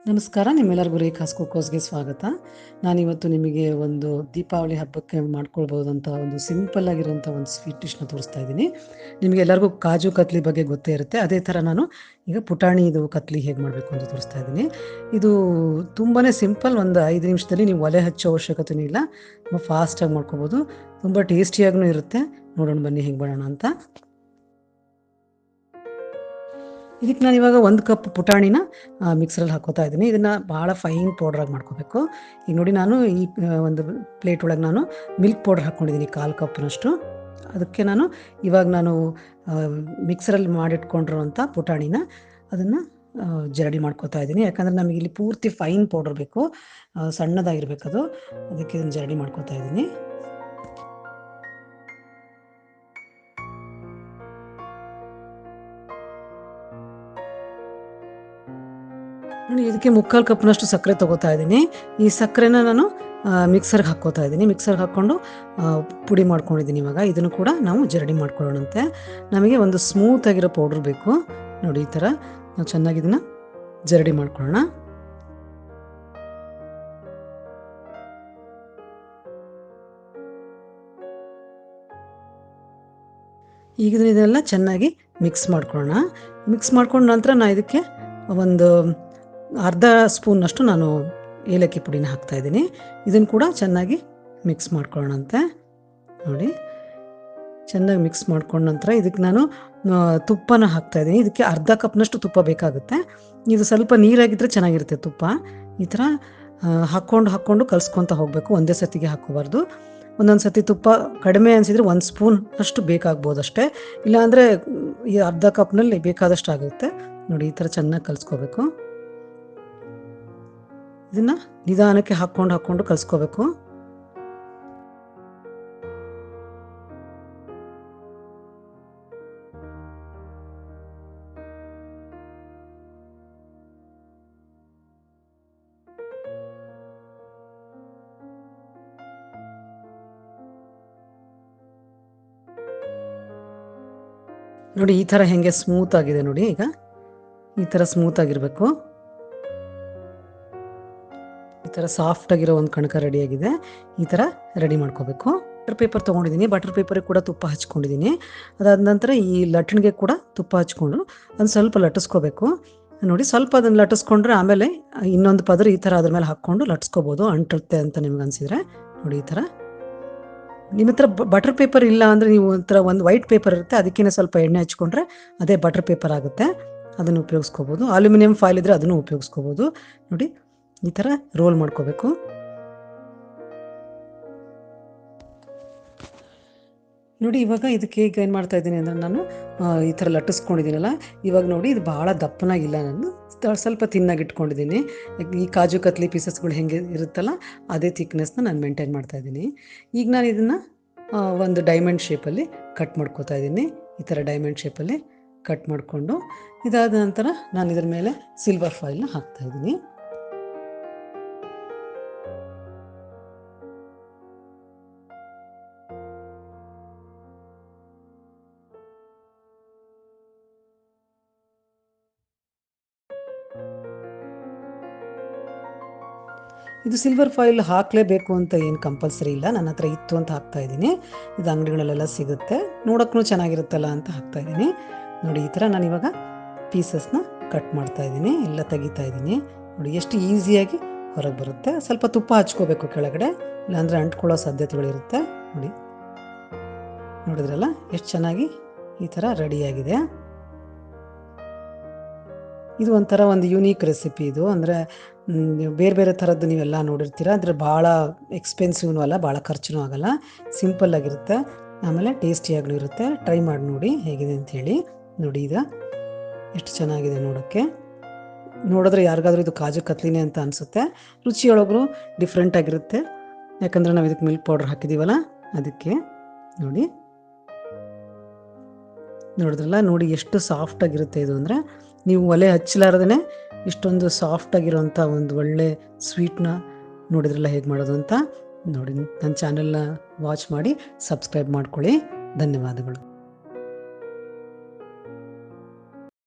ನಮಸ್ಕಾರ, ನಿಮ್ಮೆಲ್ಲರಿಗೂ ರೇಖಾಸ್ ಕುಕ್ಕೋಸ್ಗೆ ಸ್ವಾಗತ. ನಾನಿವತ್ತು ನಿಮಗೆ ಒಂದು ದೀಪಾವಳಿ ಹಬ್ಬಕ್ಕೆ ಮಾಡ್ಕೊಳ್ಬೋದಂಥ ಒಂದು ಸಿಂಪಲ್ ಆಗಿರೋಂಥ ಒಂದು ಸ್ವೀಟ್ ಡಿಶ್ನ ತೋರಿಸ್ತಾ ಇದ್ದೀನಿ. ನಿಮಗೆ ಎಲ್ಲರಿಗೂ ಕಾಜು ಕತ್ಲಿ ಬಗ್ಗೆ ಗೊತ್ತೇ ಇರುತ್ತೆ. ಅದೇ ಥರ ನಾನು ಈಗ ಪುಟಾಣಿ ಇದು ಕತ್ಲಿ ಹೇಗೆ ಮಾಡಬೇಕು ಅಂತ ತೋರಿಸ್ತಾ ಇದ್ದೀನಿ. ಇದು ತುಂಬಾ ಸಿಂಪಲ್, ಒಂದು 5 ನಿಮಿಷದಲ್ಲಿ ನೀವು ಒಲೆ ಹಚ್ಚೋ ಅವಶ್ಯಕತೆಯೂ ಇಲ್ಲ. ತುಂಬ ಫಾಸ್ಟಾಗಿ ಮಾಡ್ಕೊಬೋದು, ತುಂಬ ಟೇಸ್ಟಿಯಾಗೂ ಇರುತ್ತೆ. ನೋಡೋಣ ಬನ್ನಿ ಹೇಗೆ ಮಾಡೋಣ ಅಂತ. ಇದಕ್ಕೆ ನಾನು ಇವಾಗ 1 ಕಪ್ ಪುಟಾಣಿನ ಮಿಕ್ಸರಲ್ಲಿ ಹಾಕೋತಾ ಇದ್ದೀನಿ. ಇದನ್ನು ಭಾಳ ಫೈನ್ ಪೌಡ್ರಾಗಿ ಮಾಡ್ಕೋಬೇಕು. ಈಗ ನೋಡಿ, ನಾನು ಈ ಒಂದು ಪ್ಲೇಟ್ ಒಳಗೆ ನಾನು ಮಿಲ್ಕ್ ಪೌಡ್ರ್ ಹಾಕ್ಕೊಂಡಿದ್ದೀನಿ 1/4 ಕಪ್ನಷ್ಟು. ಅದಕ್ಕೆ ನಾನು ಮಿಕ್ಸರಲ್ಲಿ ಮಾಡಿಟ್ಕೊಂಡಿರುವಂಥ ಪುಟಾಣಿನ ಅದನ್ನು ಜರಡಿ ಮಾಡ್ಕೋತಾ ಇದ್ದೀನಿ. ಯಾಕಂದರೆ ನಮಗೆ ಇಲ್ಲಿ ಪೂರ್ತಿ ಫೈನ್ ಪೌಡರ್ ಬೇಕು, ಸಣ್ಣದಾಗಿರ್ಬೇಕದು. ಅದಕ್ಕೆ ಇದನ್ನು ಜರಡಿ ಮಾಡ್ಕೋತಾ ಇದ್ದೀನಿ. ನೋಡಿ, ಇದಕ್ಕೆ 3/4 ಕಪ್ನಷ್ಟು ಸಕ್ಕರೆ ತೊಗೋತಾ ಇದ್ದೀನಿ. ಈ ಸಕ್ಕರೆನ ನಾನು ಮಿಕ್ಸರ್ಗೆ ಹಾಕ್ಕೋತಾ ಇದ್ದೀನಿ. ಮಿಕ್ಸರ್ಗೆ ಹಾಕ್ಕೊಂಡು ಪುಡಿ ಮಾಡ್ಕೊಂಡಿದ್ದೀನಿ. ಇವಾಗ ಇದನ್ನು ಕೂಡ ನಾವು ಜರಡಿ ಮಾಡ್ಕೊಳ್ಳೋಣಂತೆ. ನಮಗೆ ಒಂದು ಸ್ಮೂತ್ ಆಗಿರೋ ಪೌಡ್ರ್ ಬೇಕು. ನೋಡಿ, ಈ ಥರ ನಾವು ಚೆನ್ನಾಗಿ ಇದನ್ನು ಜರಡಿ ಮಾಡ್ಕೊಳ್ಳೋಣ. ಈಗ ಇದನ್ನೆಲ್ಲ ಚೆನ್ನಾಗಿ ಮಿಕ್ಸ್ ಮಾಡ್ಕೊಳ್ಳೋಣ. ಮಿಕ್ಸ್ ಮಾಡ್ಕೊಂಡ ನಂತರ ನಾನು ಇದಕ್ಕೆ ಒಂದು ಅರ್ಧ ಸ್ಪೂನ್ನಷ್ಟು ನಾನು ಏಲಕ್ಕಿ ಪುಡಿನ ಹಾಕ್ತಾಯಿದ್ದೀನಿ. ಇದನ್ನು ಕೂಡ ಚೆನ್ನಾಗಿ ಮಿಕ್ಸ್ ಮಾಡ್ಕೊಳ್ಳೋಣಂತೆ. ನೋಡಿ, ಚೆನ್ನಾಗಿ ಮಿಕ್ಸ್ ಮಾಡ್ಕೊಂಡ ನಂತರ ಇದಕ್ಕೆ ನಾನು ತುಪ್ಪನ ಹಾಕ್ತಾಯಿದ್ದೀನಿ. ಇದಕ್ಕೆ ಅರ್ಧ ಕಪ್ನಷ್ಟು ತುಪ್ಪ ಬೇಕಾಗುತ್ತೆ. ಇದು ಸ್ವಲ್ಪ ನೀರಾಗಿದ್ದರೆ ಚೆನ್ನಾಗಿರುತ್ತೆ ತುಪ್ಪ. ಈ ಥರ ಹಾಕ್ಕೊಂಡು ಕಲಿಸ್ಕೊತ ಹೋಗಬೇಕು, ಒಂದೇ ಸತಿಗೆ ಹಾಕ್ಕೋಬಾರ್ದು. ಒಂದೊಂದು ಸತಿ ತುಪ್ಪ ಕಡಿಮೆ ಅನಿಸಿದರೆ 1 ಸ್ಪೂನ್ ಅಷ್ಟು ಬೇಕಾಗ್ಬೋದು ಅಷ್ಟೇ. ಇಲ್ಲಾಂದರೆ ಈ ಅರ್ಧ ಕಪ್ನಲ್ಲಿ ಬೇಕಾದಷ್ಟು ಆಗುತ್ತೆ. ನೋಡಿ, ಈ ಥರ ಚೆನ್ನಾಗಿ ಕಲಿಸ್ಕೋಬೇಕು. ಇದನ್ನು ನಿಧಾನಕ್ಕೆ ಹಾಕ್ಕೊಂಡು ಕಲಿಸ್ಕೋಬೇಕು. ನೋಡಿ, ಈ ಥರ ಹೆಂಗೆ ಸ್ಮೂತ್ ಆಗಿದೆ ನೋಡಿ. ಈಗ ಈ ಥರ ಸ್ಮೂತ್ ಆಗಿರಬೇಕು. ಈ ಥರ ಸಾಫ್ಟ್ ಆಗಿರೋ ಒಂದು ಕಣಕ ರೆಡಿಯಾಗಿದೆ. ಈ ಥರ ರೆಡಿ ಮಾಡ್ಕೋಬೇಕು. ಬಟರ್ ಪೇಪರ್ ತೊಗೊಂಡಿದ್ದೀನಿ. ಬಟರ್ ಪೇಪರಿಗೆ ಕೂಡ ತುಪ್ಪ ಹಚ್ಕೊಂಡಿದ್ದೀನಿ. ಅದಾದ ನಂತರ ಈ ಲಟ್ಟಣಿಗೆ ಕೂಡ ತುಪ್ಪ ಹಚ್ಕೊಂಡು ಒಂದು ಸ್ವಲ್ಪ ಲಟ್ಟಿಸ್ಕೋಬೇಕು. ನೋಡಿ, ಸ್ವಲ್ಪ ಅದನ್ನು ಲಟ್ಟಿಸ್ಕೊಂಡ್ರೆ ಆಮೇಲೆ ಇನ್ನೊಂದು ಪದರ ಈ ಥರ ಅದ್ರ ಮೇಲೆ ಹಾಕ್ಕೊಂಡು ಲಟ್ಸ್ಕೋಬೋದು, ಅಂಟುತ್ತೆ ಅಂತ ನಿಮ್ಗೆ ಅನಿಸಿದರೆ. ನೋಡಿ, ಈ ಥರ. ನಿಮ್ಮ ಹತ್ರ ಬಟರ್ ಪೇಪರ್ ಇಲ್ಲ ಅಂದರೆ ನೀವು ಒಂಥರ ಒಂದು ವೈಟ್ ಪೇಪರ್ ಇರುತ್ತೆ, ಅದಕ್ಕೇ ಸ್ವಲ್ಪ ಎಣ್ಣೆ ಹಚ್ಕೊಂಡ್ರೆ ಅದೇ ಬಟರ್ ಪೇಪರ್ ಆಗುತ್ತೆ. ಅದನ್ನು ಉಪಯೋಗಿಸ್ಕೋಬೋದು. ಅಲ್ಯೂಮಿನಿಯಂ ಫಾಯಿಲ್ ಇದ್ದರೆ ಅದನ್ನು ಉಪಯೋಗಿಸ್ಕೋಬೋದು. ನೋಡಿ, ಈ ಥರ ರೋಲ್ ಮಾಡ್ಕೋಬೇಕು. ನೋಡಿ, ಇವಾಗ ಇದಕ್ಕೆ ಈಗ ಏನು ಮಾಡ್ತಾ ಇದ್ದೀನಿ ಅಂದರೆ, ನಾನು ಈ ಥರ ಲಟ್ಟಿಸ್ಕೊಂಡಿದ್ದೀನಲ್ಲ, ಇವಾಗ ನೋಡಿ ಇದು ಭಾಳ ದಪ್ಪನಾಗಿಲ್ಲ, ನಾನು ಸ್ವಲ್ಪ ತಿನ್ನಾಗಿ ಇಟ್ಕೊಂಡಿದ್ದೀನಿ. ಈ ಕಾಜು ಕತ್ಲಿ ಪೀಸಸ್ಗಳು ಹೆಂಗೆ ಇರುತ್ತಲ್ಲ ಅದೇ ಥಿಕ್ನೆಸ್ನ ನಾನು ಮೇಂಟೈನ್ ಮಾಡ್ತಾಯಿದ್ದೀನಿ. ಈಗ ನಾನು ಇದನ್ನು ಒಂದು ಡೈಮಂಡ್ ಶೇಪಲ್ಲಿ ಕಟ್ ಮಾಡ್ಕೋತಾ ಇದ್ದೀನಿ. ಈ ಥರ ಡೈಮಂಡ್ ಶೇಪಲ್ಲಿ ಕಟ್ ಮಾಡಿಕೊಂಡು ಇದಾದ ನಂತರ ನಾನು ಇದರ ಮೇಲೆ ಸಿಲ್ವರ್ ಫಾಯಿಲ್ನ ಹಾಕ್ತಾಯಿದ್ದೀನಿ. ಇದು ಸಿಲ್ವರ್ ಫಾಯಿಲ್ ಹಾಕಲೇಬೇಕು ಅಂತ ಏನು ಕಂಪಲ್ಸರಿ ಇಲ್ಲ, ನನ್ನ ಹತ್ರ ಇತ್ತು ಅಂತ ಹಾಕ್ತಾಯಿದ್ದೀನಿ. ಇದು ಅಂಗಡಿಗಳಲ್ಲೆಲ್ಲ ಸಿಗುತ್ತೆ, ನೋಡೋಕ್ಕೂ ಚೆನ್ನಾಗಿರುತ್ತಲ್ಲ ಅಂತ ಹಾಕ್ತಾಯಿದ್ದೀನಿ. ನೋಡಿ, ಈ ಥರ ನಾನು ಇವಾಗ ಪೀಸಸ್ನ ಕಟ್ ಮಾಡ್ತಾಯಿದ್ದೀನಿ, ಎಲ್ಲ ತೆಗಿತಾ ಇದ್ದೀನಿ. ನೋಡಿ, ಎಷ್ಟು ಈಸಿಯಾಗಿ ಹೊರಗೆ ಬರುತ್ತೆ. ಸ್ವಲ್ಪ ತುಪ್ಪ ಹಚ್ಕೋಬೇಕು ಕೆಳಗಡೆ, ಇಲ್ಲಾಂದರೆ ಅಂಟ್ಕೊಳ್ಳೋ ಸಾಧ್ಯತೆಗಳಿರುತ್ತೆ. ನೋಡಿ, ನೋಡಿದ್ರಲ್ಲ ಎಷ್ಟು ಚೆನ್ನಾಗಿ ಈ ಥರ ರೆಡಿಯಾಗಿದೆ. ಇದು ಒಂಥರ ಒಂದು ಯೂನೀಕ್ ರೆಸಿಪಿ. ಇದು ಅಂದರೆ ಬೇರೆ ಬೇರೆ ಥರದ್ದು ನೀವೆಲ್ಲ ನೋಡಿರ್ತೀರ, ಅಂದರೆ ಭಾಳ ಎಕ್ಸ್ಪೆನ್ಸಿವ್ನೂ ಅಲ್ಲ, ಭಾಳ ಖರ್ಚು ಆಗಲ್ಲ, ಸಿಂಪಲ್ಲಾಗಿರುತ್ತೆ, ಆಮೇಲೆ ಟೇಸ್ಟಿಯಾಗೂ ಇರುತ್ತೆ. ಟ್ರೈ ಮಾಡಿ ನೋಡಿ ಹೇಗಿದೆ ಅಂಥೇಳಿ. ನೋಡಿ, ಈಗ ಎಷ್ಟು ಚೆನ್ನಾಗಿದೆ ನೋಡೋಕ್ಕೆ. ನೋಡಿದ್ರೆ ಯಾರಿಗಾದ್ರೂ ಇದು ಕಾಜು ಕತ್ಲಿನೇ ಅಂತ ಅನಿಸುತ್ತೆ. ರುಚಿಯೊಳಗೂ ಡಿಫ್ರೆಂಟಾಗಿರುತ್ತೆ, ಯಾಕಂದರೆ ನಾವು ಇದಕ್ಕೆ ಮಿಲ್ಕ್ ಪೌಡ್ರ್ ಹಾಕಿದ್ದೀವಲ್ಲ ಅದಕ್ಕೆ. ನೋಡಿ, ನೋಡಿದ್ರಲ್ಲ, ನೋಡಿ ಎಷ್ಟು ಸಾಫ್ಟಾಗಿರುತ್ತೆ ಇದು. ಅಂದರೆ ನೀವು ಒಲೆ ಹಚ್ಚಲಾರ್ದೇ ಇಷ್ಟೊಂದು ಸಾಫ್ಟಾಗಿರೋಂಥ ಒಂದು ಒಳ್ಳೆ ಸ್ವೀಟ್ನ ನೋಡಿದ್ರಲ್ಲ ಹೇಗೆ ಮಾಡೋದು ಅಂತ. ನೋಡಿ, ನನ್ನ ಚಾನೆಲ್ನ ವಾಚ್ ಮಾಡಿ ಸಬ್ಸ್ಕ್ರೈಬ್ ಮಾಡ್ಕೊಳ್ಳಿ. ಧನ್ಯವಾದಗಳು.